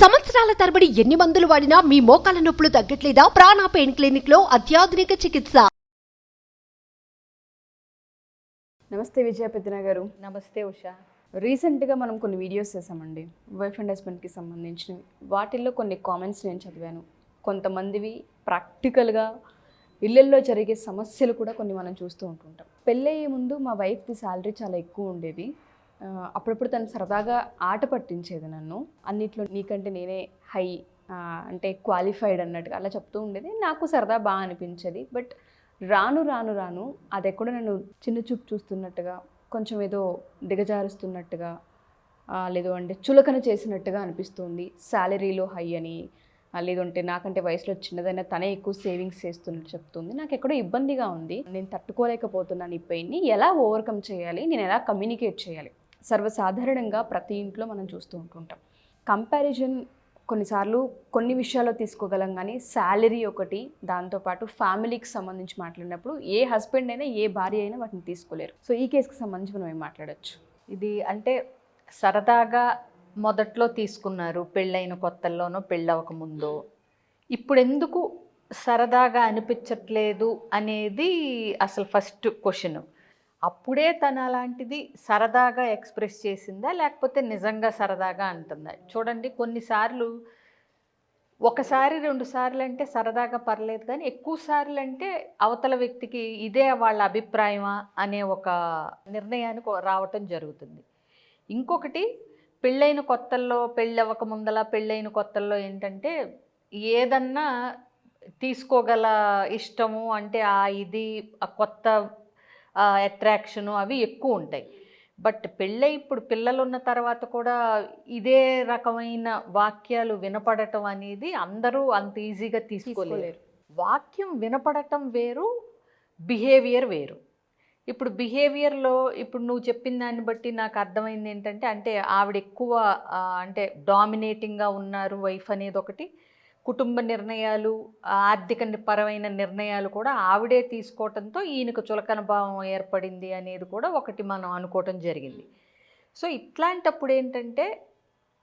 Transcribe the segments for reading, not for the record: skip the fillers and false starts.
సంవత్సరాల తరబడి ఎన్ని మందులు వాడినా మీ మోకాల నొప్పులు తగ్గట్లేదా? ప్రాణ పెయిన్ క్లినిక్ లో అత్యాధునిక చికిత్స. నమస్తే విజయ పెద్దన గారు. నమస్తే ఉషా. రీసెంట్గా మనం కొన్ని వీడియోస్ చేసామండి వైఫ్ అండ్ హస్బెండ్కి సంబంధించినవి. వాటిల్లో కొన్ని కామెంట్స్ నేను చదివాను. కొంతమందివి ప్రాక్టికల్గా ఇళ్ళల్లో జరిగే సమస్యలు కూడా కొన్ని మనం చూస్తూ ఉంటుంటాం. పెళ్ళయ్యే ముందు మా వైఫ్ది శాలరీ చాలా ఎక్కువ ఉండేది. అప్పుడప్పుడు తను సరదాగా ఆట పట్టించేది నన్ను. అన్నిట్లో నీకంటే నేనే హై అంటే క్వాలిఫైడ్ అన్నట్టుగా అలా చెప్తూ ఉండేది. నాకు సరదా బాగా అనిపించేది. బట్ రాను రాను రాను అది ఎక్కడో నన్ను చిన్న చూపు చూస్తున్నట్టుగా, కొంచెం ఏదో దిగజారుస్తున్నట్టుగా, లేదు అంటే చులకన చేసినట్టుగా అనిపిస్తుంది. శాలరీలో హై అని, లేదంటే నాకంటే వయసులో చిన్నదైనా తనే ఎక్కువ సేవింగ్స్ చేస్తున్నట్టు చెప్తుంది. నాకు ఎక్కడో ఇబ్బందిగా ఉంది. నేను తట్టుకోలేకపోతున్నాను ఈ పెయిన్ని. ఎలా ఓవర్కమ్ చేయాలి, నేను ఎలా కమ్యూనికేట్ చేయాలి? సర్వసాధారణంగా ప్రతి ఇంట్లో మనం చూస్తూ ఉంటుంటాం. కంపారిజన్ కొన్నిసార్లు కొన్ని విషయాల్లో తీసుకోగలం, కానీ శాలరీ ఒకటి, దాంతోపాటు ఫ్యామిలీకి సంబంధించి మాట్లాడినప్పుడు ఏ హస్బెండ్ అయినా ఏ భార్య అయినా వాటిని తీసుకోలేరు. సో ఈ కేసుకి సంబంధించి మనం ఏం మాట్లాడచ్చు? ఇది అంటే సరదాగా మొదట్లో తీసుకున్నారు, పెళ్ళైన కొత్తల్లోనో పెళ్ళవక ముందో. ఇప్పుడు ఎందుకు సరదాగా అనిపించట్లేదు అనేది అసలు ఫస్ట్ క్వశ్చన్. అప్పుడే తను అలాంటిది సరదాగా ఎక్స్ప్రెస్ చేసిందా, లేకపోతే నిజంగా సరదాగా అంటుందా? చూడండి, కొన్నిసార్లు ఒకసారి 2 సార్లు అంటే సరదాగా పర్లేదు, కానీ ఎక్కువ సార్లు అంటే అవతల వ్యక్తికి ఇదే వాళ్ళ అభిప్రాయమా అనే ఒక నిర్ణయానికి రావటం జరుగుతుంది. ఇంకొకటి, పెళ్ళైన కొత్తల్లో, పెళ్ళవక ముందల పెళ్ళైన కొత్తల్లో ఏంటంటే ఏదన్నా తీసుకోగల ఇష్టము, అంటే ఇది ఆ కొత్త అట్రాక్షను అవి ఎక్కువ ఉంటాయి. బట్ ఇప్పుడు పిల్లలు ఉన్న తర్వాత కూడా ఇదే రకమైన వాక్యాలు వినపడటం అనేది అందరూ అంత ఈజీగా తీసుకోలేరు. వాక్యం వినపడటం వేరు, బిహేవియర్ వేరు. ఇప్పుడు బిహేవియర్లో ఇప్పుడు నువ్వు చెప్పిన దాన్ని బట్టి నాకు అర్థమైంది ఏంటంటే, అంటే ఆవిడ ఎక్కువ అంటే డామినేటింగ్గా ఉన్నారు వైఫ్ అనేది ఒకటి, కుటుంబ నిర్ణయాలు, ఆర్థిక పరమైన నిర్ణయాలు కూడా ఆవిడే తీసుకోవటంతో ఈయనకు చులకన భావం ఏర్పడింది అనేది కూడా ఒకటి మనం అనుకోవటం జరిగింది. సో ఇట్లాంటప్పుడు ఏంటంటే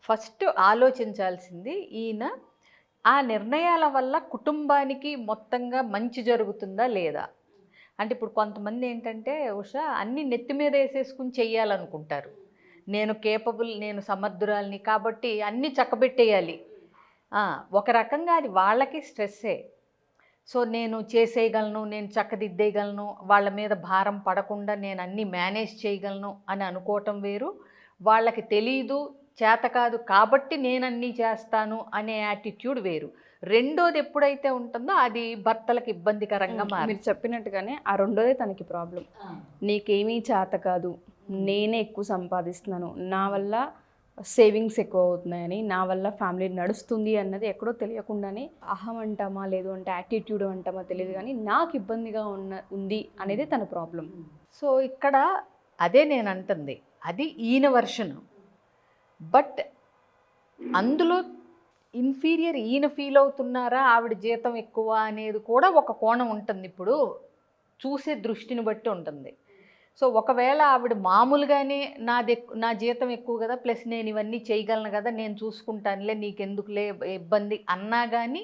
ఫస్ట్ ఆలోచించాల్సింది, ఈయన ఆ నిర్ణయాల వల్ల కుటుంబానికి మొత్తంగా మంచి జరుగుతుందా లేదా. అంటే ఇప్పుడు కొంతమంది ఏంటంటే ఉషా అన్నీ నెత్తి మీద వేసేసుకుని చెయ్యాలనుకుంటారు. నేను కేపబుల్, నేను సమర్థురాలిని కాబట్టి అన్నీ చక్కబెట్టేయాలి. ఒక రకంగా అది వాళ్ళకి స్ట్రెస్సే. సో నేను చేసేయగలను, నేను చక్కదిద్దేయగలను, వాళ్ళ మీద భారం పడకుండా నేను అన్నీ మేనేజ్ చేయగలను అని అనుకోవటం వేరు. వాళ్ళకి తెలీదు, చేత కాదు కాబట్టి నేను అన్నీ చేస్తాను అనే యాటిట్యూడ్ వేరు. రెండోది ఎప్పుడైతే ఉంటుందో అది భర్తలకు ఇబ్బందికరంగా మీరు చెప్పినట్టుగానే ఆ రెండోదే తనకి ప్రాబ్లం. నీకేమీ చేత కాదు, నేనే ఎక్కువ సంపాదిస్తున్నాను, నా వల్ల సేవింగ్స్ ఎక్కువ అవుతున్నాయని, నా వల్ల ఫ్యామిలీ నడుస్తుంది అన్నది ఎక్కడో తెలియకుండానే అహం అంటామా లేదు అంటే యాటిట్యూడ్ అంటామా తెలియదు, కానీ నాకు ఇబ్బందిగా ఉంది అనేది తన ప్రాబ్లం. సో ఇక్కడ అదే నేను అంటుంది, అది ఈయన వర్షన్. బట్ అందులో ఇన్ఫీరియర్ ఈయన ఫీల్ అవుతున్నారా, ఆవిడ జీతం ఎక్కువ అనేది కూడా ఒక కోణం ఉంటుంది. ఇప్పుడు చూసే దృష్టిని బట్టి ఉంటుంది. సో ఒకవేళ ఆవిడ మామూలుగానే నా జీతం ఎక్కువ కదా, ప్లస్ నేను ఇవన్నీ చేయగలను కదా, నేను చూసుకుంటానులే, నీకెందుకులే ఇబ్బంది అన్నా కానీ,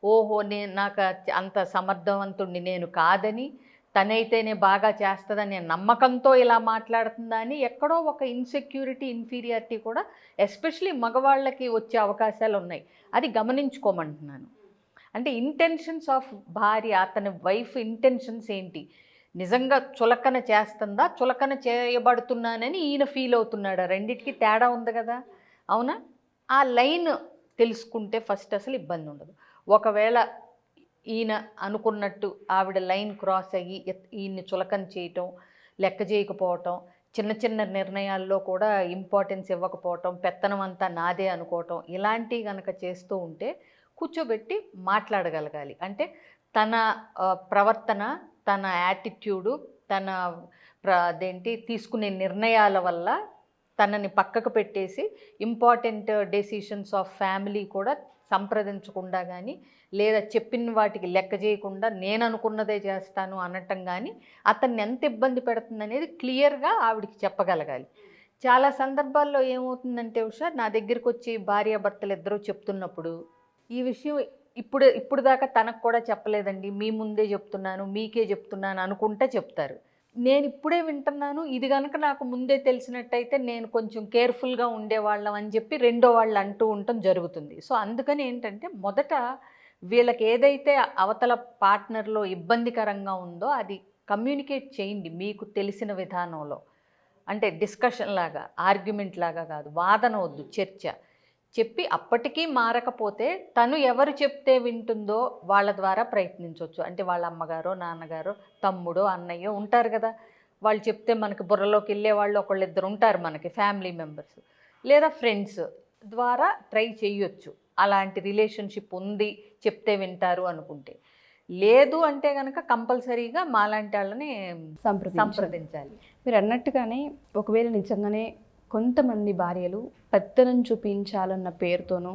ఓహో నాకు అంత సమర్థవంతుడిని నేను కాదని, తనైతేనే బాగా చేస్తుందని నమ్మకంతో ఇలా మాట్లాడుతుందా అని ఎక్కడో ఒక ఇన్సెక్యూరిటీ, ఇన్ఫీరియారిటీ కూడా ఎస్పెషలీ మగవాళ్ళకి వచ్చే అవకాశాలు ఉన్నాయి. అది గమనించుకోమంటున్నాను. అంటే ఇంటెన్షన్స్ ఆఫ్ భార్య, అతని వైఫ్ ఇంటెన్షన్స్ ఏంటి, నిజంగా చులకన చేస్తుందా, చులకన చేయబడుతున్నానని ఈయన ఫీల్ అవుతున్నాడా? రెండిటికి తేడా ఉంది కదా, అవునా? ఆ లైన్ తెలుసుకుంటే ఫస్ట్ అసలు ఇబ్బంది ఉండదు. ఒకవేళ ఈయన అనుకున్నట్టు ఆవిడ లైన్ క్రాస్ అయ్యి ఈయన్ని చులకన చేయటం, లెక్క చేయకపోవటం, చిన్న చిన్న నిర్ణయాల్లో కూడా ఇంపార్టెన్స్ ఇవ్వకపోవటం, పెత్తనం అంతా నాదే అనుకోవటం, ఇలాంటివి కనుక చేస్తూ ఉంటే కూర్చోబెట్టి మాట్లాడగలగాలి. అంటే తన ప్రవర్తన, తన యాటిట్యూడు, తన తీసుకునే నిర్ణయాల వల్ల తనని పక్కకు పెట్టేసి ఇంపార్టెంట్ డెసిషన్స్ ఆఫ్ ఫ్యామిలీ కూడా సంప్రదించకుండా కానీ, లేదా చెప్పిన వాటికి లెక్క చేయకుండా నేను అనుకున్నదే చేస్తాను అనటం కానీ అతన్ని ఎంత ఇబ్బంది పెడుతుంది అనేది క్లియర్గా ఆవిడికి చెప్పగలగాలి. చాలా సందర్భాల్లో ఏమవుతుందంటే ఉషా, నా దగ్గరికి వచ్చి భార్యాభర్తలు ఇద్దరూ చెప్తున్నప్పుడు ఈ విషయం ఇప్పుడు దాకా తనకు కూడా చెప్పలేదండి, మీ ముందే చెప్తున్నాను, మీకే చెప్తున్నాను అనుకుంటా చెప్తారు. నేను ఇప్పుడే వింటున్నాను, ఇది కనుక నాకు ముందే తెలిసినట్టయితే నేను కొంచెం కేర్ఫుల్గా ఉండేవాళ్ళం అని చెప్పి రెండో వాళ్ళు అంటూ ఉండటం జరుగుతుంది. సో అందుకని ఏంటంటే మొదట వీళ్ళకి ఏదైతే అవతల పార్ట్నర్లో ఇబ్బందికరంగా ఉందో అది కమ్యూనికేట్ చేయండి మీకు తెలిసిన విధానంలో. అంటే డిస్కషన్ లాగా, ఆర్గ్యుమెంట్ లాగా కాదు, వాదన వద్దు, చర్చ చెప్పి అప్పటికీ మారకపోతే తను ఎవరు చెప్తే వింటుందో వాళ్ళ ద్వారా ప్రయత్నించవచ్చు. అంటే వాళ్ళ అమ్మగారో నాన్నగారో తమ్ముడో అన్నయ్యో ఉంటారు కదా, వాళ్ళు చెప్తే మనకి బుర్రలోకి వెళ్ళే వాళ్ళు ఒకళ్ళిద్దరు ఉంటారు మనకి, ఫ్యామిలీ మెంబర్స్ లేదా ఫ్రెండ్స్ ద్వారా ట్రై చేయొచ్చు. అలాంటి రిలేషన్షిప్ ఉంది, చెప్తే వింటారు అనుకుంటే. లేదు అంటే కనుక కంపల్సరీగా మాలాంటి వాళ్ళని సంప్రదించాలి. మీరు అన్నట్టుగానే ఒకవేళ నిజంగానే కొంతమంది భార్యలు పెత్తనం చూపించాలన్న పేరుతోనో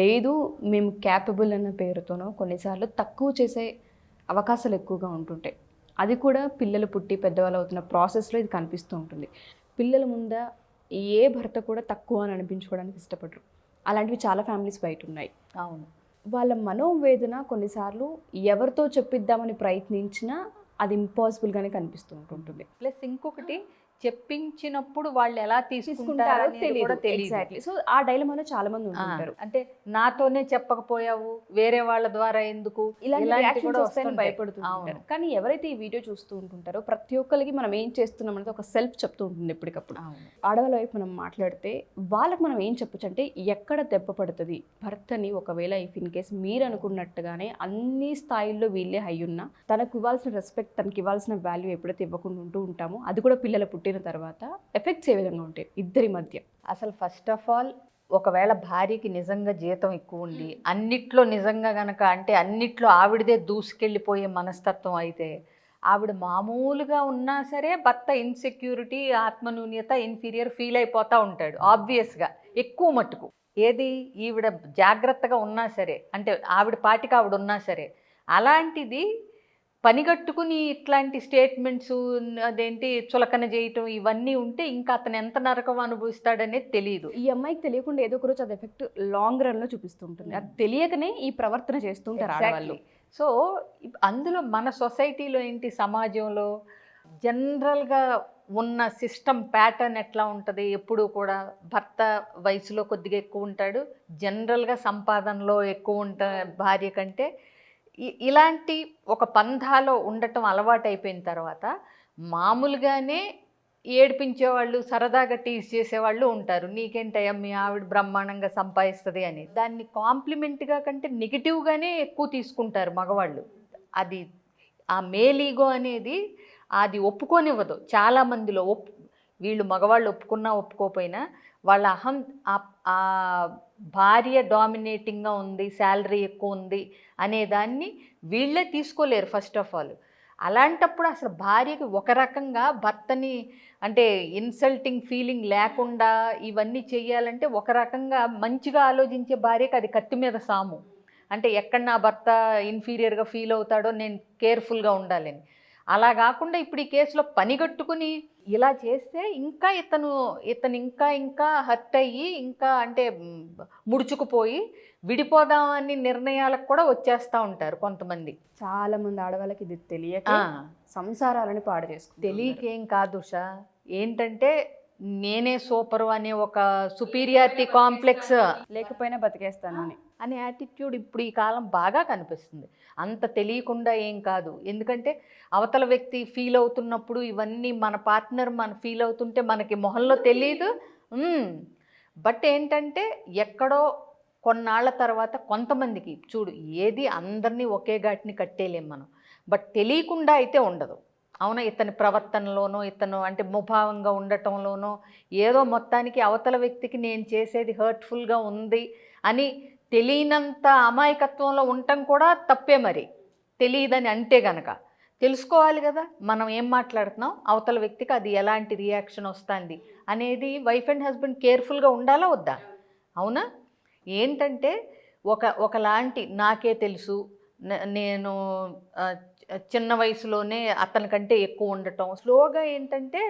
లేదు మేము క్యాపబుల్ అన్న పేరుతోనో కొన్నిసార్లు తక్కువ చేసే అవకాశాలు ఎక్కువగా ఉంటుంటాయి. అది కూడా పిల్లలు పుట్టి పెద్దవాళ్ళు అవుతున్న ప్రాసెస్లో ఇది కనిపిస్తూ ఉంటుంది. పిల్లల ముంద ఏ భర్త కూడా తక్కువ అని అనిపించుకోవడానికి ఇష్టపడరు. అలాంటివి చాలా ఫ్యామిలీస్ బయట ఉన్నాయి. అవును, వాళ్ళ మనోవేదన కొన్నిసార్లు ఎవరితో చెప్పిద్దామని ప్రయత్నించినా అది ఇంపాసిబుల్గానే కనిపిస్తూ ఉంటుంది. ప్లస్ ఇంకొకటి, చెప్పించినప్పుడు వాళ్ళు ఎలా తీసుకుంటారో తెలియదు. ఎగ్జాక్ట్లీ. సో ఆ డైలమాలో చాలా మంది ఉంటారు. అంటే నాతోనే చెప్పకపోయావు, వేరే వాళ్ళ ద్వారా ఎందుకు, ఇలాంటి కూడా వస్తాయని భయపడుతుంటారు. కానీ ఎవరైతే ఈ వీడియో చూస్తూ ఉంటుంటారో ప్రతి ఒక్కరికి మనం ఏం చేస్తున్నాం అనేది ఒక సెల్ఫ్ చెప్తూ ఉంటుంది ఎప్పటికప్పుడు. ఆడవాళ్ళ వైపు మనం మాట్లాడితే వాళ్ళకి మనం ఏం చెప్పచ్చు అంటే ఎక్కడ దెబ్బ పడుతుంది భర్తని, ఒకవేళ ఇఫ్ ఇన్ కేస్ మీరు అనుకున్నట్టుగానే అన్ని స్థాయిల్లో వీళ్ళే హై ఉన్నా తనకు ఇవ్వాల్సిన రెస్పెక్ట్, తనకి ఇవ్వాల్సిన వాల్యూ ఎప్పుడైతే ఇవ్వకుండా ఉంటూ ఉంటామో అది కూడా పిల్లల పుట్టిన తర్వాత ఎఫెక్ట్స్ ఏ విధంగా ఉంటాయి ఇద్దరి మధ్య. అసలు ఫస్ట్ ఆఫ్ ఆల్ ఒకవేళ భార్యకి నిజంగా జీతం ఎక్కువ ఉండి అన్నిట్లో నిజంగా గనక అంటే అన్నిట్లో ఆవిడదే దూసుకెళ్ళిపోయే మనస్తత్వం అయితే ఆవిడ మామూలుగా ఉన్నా సరే భర్త ఇన్సెక్యూరిటీ, ఆత్మన్యూన్యత, ఇన్ఫీరియర్ ఫీల్ అయిపోతూ ఉంటాడు ఆబ్వియస్గా ఎక్కువ మట్టుకు. ఏది ఈవిడ జాగ్రత్తగా ఉన్నా సరే, అంటే ఆవిడ పాటికి ఆవిడ ఉన్నా సరే, అలాంటిది పనిగట్టుకుని ఇట్లాంటి స్టేట్మెంట్స్ అదేంటి చులకన చేయటం ఇవన్నీ ఉంటే ఇంకా అతను ఎంత నరకం అనుభవిస్తాడనేది తెలియదు. ఈ అమ్మాయికి తెలియకుండా ఏదో ఒక రోజు అది ఎఫెక్ట్ లాంగ్ రన్లో చూపిస్తూ ఉంటుంది. అది తెలియకనే ఈ ప్రవర్తన చేస్తుంటారు ఆడవాళ్ళు. సో అందులో మన సొసైటీలో ఏంటి, సమాజంలో జనరల్గా ఉన్న సిస్టమ్ ప్యాటర్న్ ఎట్లా ఉంటుంది, ఎప్పుడు కూడా భర్త వయసులో కొద్దిగా ఎక్కువ ఉంటాడు, జనరల్గా సంపాదనలో ఎక్కువ భార్య కంటే. ఇలాంటి ఒక పంధాలో ఉండటం అలవాటు అయిపోయిన తర్వాత మామూలుగానే ఏడిపించేవాళ్ళు, సరదాగా టీజ్ చేసేవాళ్ళు ఉంటారు. నీకేంటయ్యా మీ ఆవిడ బ్రహ్మాండంగా సంపాదిస్తుంది అని. దాన్ని కాంప్లిమెంట్గా కంటే నెగిటివ్గానే ఎక్కువ తీసుకుంటారు మగవాళ్ళు. అది ఆ మేల్ ఈగో అనేది అది ఒప్పుకోనివ్వదు చాలామందిలో. వీళ్ళు మగవాళ్ళు ఒప్పుకున్నా ఒప్పుకోకపోయినా వాళ్ళ అహం ఆ భార్య డామినేటింగ్గా ఉంది, శాలరీ ఎక్కువ ఉంది అనేదాన్ని వీళ్ళే తీసుకోలేరు ఫస్ట్ ఆఫ్ ఆల్. అలాంటప్పుడు అసలు భార్యకి ఒక రకంగా భర్తని అంటే ఇన్సల్టింగ్ ఫీలింగ్ లేకుండా ఇవన్నీ చేయాలంటే ఒక రకంగా మంచిగా ఆలోచించే భార్యకి అది కత్తి మీద సాము. అంటే ఎక్కడ నా భర్త ఇన్ఫీరియర్గా ఫీల్ అవుతాడో నేను కేర్ఫుల్గా ఉండాలని. అలా కాకుండా ఇప్పుడు ఈ కేసులో పనిగట్టుకుని ఇలా చేస్తే ఇంకా ఇతను ఇంకా హర్ట్ అయ్యి ఇంకా అంటే ముడుచుకుపోయి విడిపోదామని నిర్ణయాలకు కూడా వచ్చేస్తూ ఉంటారు కొంతమంది. చాలా మంది ఆడవాళ్ళకి ఇది తెలియక సంసారాలని పాడు చేసుకుంటారు. తెలియకేం కాదు ఉషా, ఏంటంటే నేనే సూపరు అనే ఒక సుపీరియారిటీ కాంప్లెక్స్, లేకపోయినా బతికేస్తాను అనే యాటిట్యూడ్ ఇప్పుడు ఈ కాలం బాగా కనిపిస్తుంది. అంత తెలియకుండా ఏం కాదు. ఎందుకంటే అవతల వ్యక్తి ఫీల్ అవుతున్నప్పుడు ఇవన్నీ మన పార్ట్నర్ మన ఫీల్ అవుతుంటే మనకి మొహంలో తెలియదు. బట్ ఏంటంటే ఎక్కడో కొన్నాళ్ళ తర్వాత కొంతమందికి చూడు, ఏది అందరినీ ఒకే ఘాటిని కట్టేలేం మనం. బట్ తెలియకుండా అయితే ఉండదు. అవునా, ఇతని ప్రవర్తనలోనో ఇతను అంటే ముభావంగా ఉండటంలోనో ఏదో మొత్తానికి అవతల వ్యక్తికి నేను చేసేది హర్ట్ఫుల్గా ఉంది అని తెలియనంత అమాయకత్వంలో ఉండటం కూడా తప్పే. మరి తెలియదని అంటే గనక తెలుసుకోవాలి కదా మనం ఏం మాట్లాడుతున్నాం, అవతల వ్యక్తికి అది ఎలాంటి రియాక్షన్ వస్తుంది అనేది వైఫ్ అండ్ హస్బెండ్ కేర్ఫుల్గా ఉండాలా వద్దా? అవునా, ఏంటంటే ఒకలాంటి నాకే తెలుసు, నేను చిన్న వయసులోనే అతనికంటే ఎక్కువ ఉండటం, స్లోగా ఏంటంటే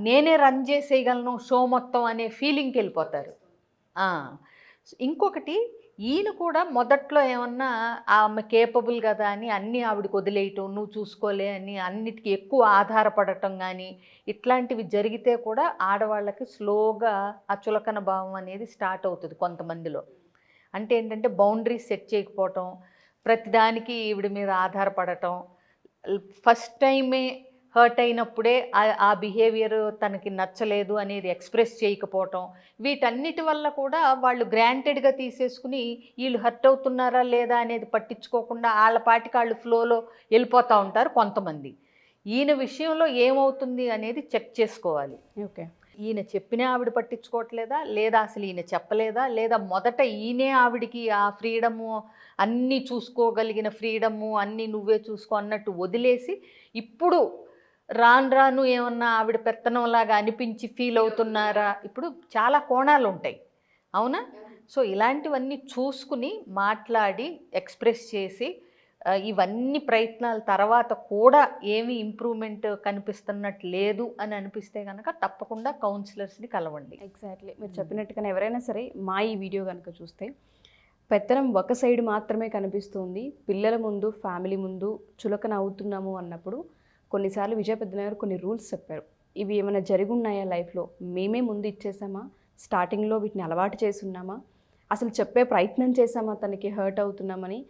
నేనే రన్ చేసేయగలను షో మొత్తం అనే ఫీలింగ్కి వెళ్ళిపోతారు. ఇంకొకటి, ఈయన కూడా మొదట్లో ఏమన్నా ఆమె కేపబుల్ కదా అని అన్నీ ఆవిడకి వదిలేయటం, నువ్వు చూసుకోలే అని అన్నిటికీ ఎక్కువ ఆధారపడటం కానీ ఇట్లాంటివి జరిగితే కూడా ఆడవాళ్ళకి స్లోగా ఆ చులకన భావం అనేది స్టార్ట్ అవుతుంది కొంతమందిలో. అంటే ఏంటంటే బౌండరీస్ సెట్ చేయకపోవటం, ప్రతిదానికి ఈవిడ మీద ఆధారపడటం, ఫస్ట్ టైమే హర్ట్ అయినప్పుడే ఆ బిహేవియర్ తనకి నచ్చలేదు అనేది ఎక్స్ప్రెస్ చేయకపోవటం, వీటన్నిటి వల్ల కూడా వాళ్ళు గ్రాంటెడ్గా తీసేసుకుని వీళ్ళు హర్ట్ అవుతున్నారా లేదా అనేది పట్టించుకోకుండా వాళ్ళ పాటికి వాళ్ళు ఫ్లోలో వెళ్ళిపోతూ ఉంటారు కొంతమంది. ఈయన విషయంలో ఏమవుతుంది అనేది చెక్ చేసుకోవాలి. ఓకే, ఈయన చెప్పినా ఆవిడ పట్టించుకోవట్లేదా, లేదా అసలు ఈయన చెప్పలేదా, లేదా మొదట ఈయనే ఆవిడికి ఆ ఫ్రీడము, అన్నీ చూసుకోగలిగిన ఫ్రీడము అన్నీ నువ్వే చూసుకో అన్నట్టు వదిలేసి ఇప్పుడు రాను రాను ఏమన్నా ఆవిడ పెత్తనంలాగా అనిపించి ఫీల్ అవుతున్నారా? ఇప్పుడు చాలా కోణాలు ఉంటాయి, అవునా? సో ఇలాంటివన్నీ చూసుకుని మాట్లాడి ఎక్స్ప్రెస్ చేసి ఇవన్నీ ప్రయత్నాల తర్వాత కూడా ఏమీ ఇంప్రూవ్మెంట్ కనిపిస్తున్నట్టు లేదు అని అనిపిస్తే కనుక తప్పకుండా కౌన్సిలర్స్ని కలవండి. ఎగ్జాక్ట్లీ మీరు చెప్పినట్టుగానే ఎవరైనా సరే మా ఈ వీడియో కనుక చూస్తే పెత్తనం ఒక సైడ్ మాత్రమే కనిపిస్తుంది, పిల్లల ముందు ఫ్యామిలీ ముందు చులకన అవుతున్నాము అన్నప్పుడు కొన్నిసార్లు విజయ పెద్దన గారు కొన్ని రూల్స్ చెప్పారు. ఇవి ఏమైనా జరిగి ఉన్నాయా లైఫ్లో? మేమే ముందు ఇచ్చేసామా? స్టార్టింగ్లో వీటిని అలవాటు చేసున్నామా? అసలు చెప్పే ప్రయత్నం చేసామా తనకి హర్ట్ అవుతున్నామని?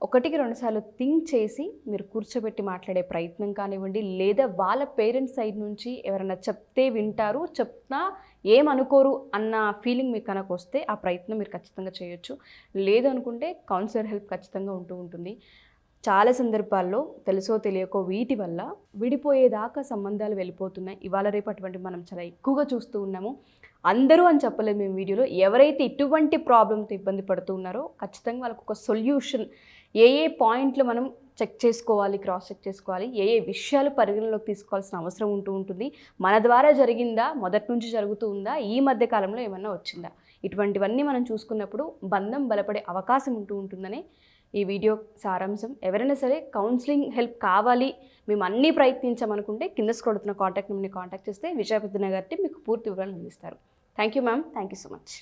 ఒకటికి రెండుసార్లు థింక్ చేసి మీరు కూర్చోబెట్టి మాట్లాడే ప్రయత్నం కానివ్వండి, లేదా వాళ్ళ పేరెంట్స్ సైడ్ నుంచి ఎవరైనా చెప్తే వింటారు, చెప్తా ఏమనుకోరు అన్న ఫీలింగ్ మీకు కనుక వస్తే ఆ ప్రయత్నం మీరు ఖచ్చితంగా చేయొచ్చు. లేదు అనుకుంటే కౌన్సిలర్ హెల్ప్ ఖచ్చితంగా ఉంటుంది. చాలా సందర్భాల్లో తెలుసో తెలియకో వీటి వల్ల విడిపోయేదాకా సంబంధాలు వెళ్ళిపోతున్నాయి. ఇవాళ రేపు అటువంటి మనం చాలా ఎక్కువగా చూస్తూ ఉన్నాము. అందరూ అని చెప్పలేదు మేము వీడియోలో. ఎవరైతే ఇటువంటి ప్రాబ్లంతో ఇబ్బంది పడుతూ ఉన్నారో ఖచ్చితంగా వాళ్ళకు ఒక సొల్యూషన్, ఏ పాయింట్లు మనం చెక్ చేసుకోవాలి, క్రాస్ చెక్ చేసుకోవాలి, ఏ విషయాలు పరిగణలోకి తీసుకోవాల్సిన అవసరం ఉంటుంది, మన ద్వారా జరిగిందా, మొదటి నుంచి జరుగుతూ ఉందా, ఈ మధ్య కాలంలో ఏమన్నా వచ్చిందా, ఇటువంటివన్నీ మనం చూసుకున్నప్పుడు బంధం బలపడే అవకాశం ఉంటుందని ఈ వీడియో సారాంశం. ఎవరైనా సరే కౌన్సిలింగ్ హెల్ప్ కావాలి, మేము అన్నీ ప్రయత్నించామనుకుంటే కింద స్క్రోల్ అవుతున్న కాంటాక్ట్ నెంబర్ని కాంటాక్ట్ చేస్తే విజయ పెద్దన గారి మీకు పూర్తి వివరాలు అందిస్తారు. Thank you ma'am, thank you so much.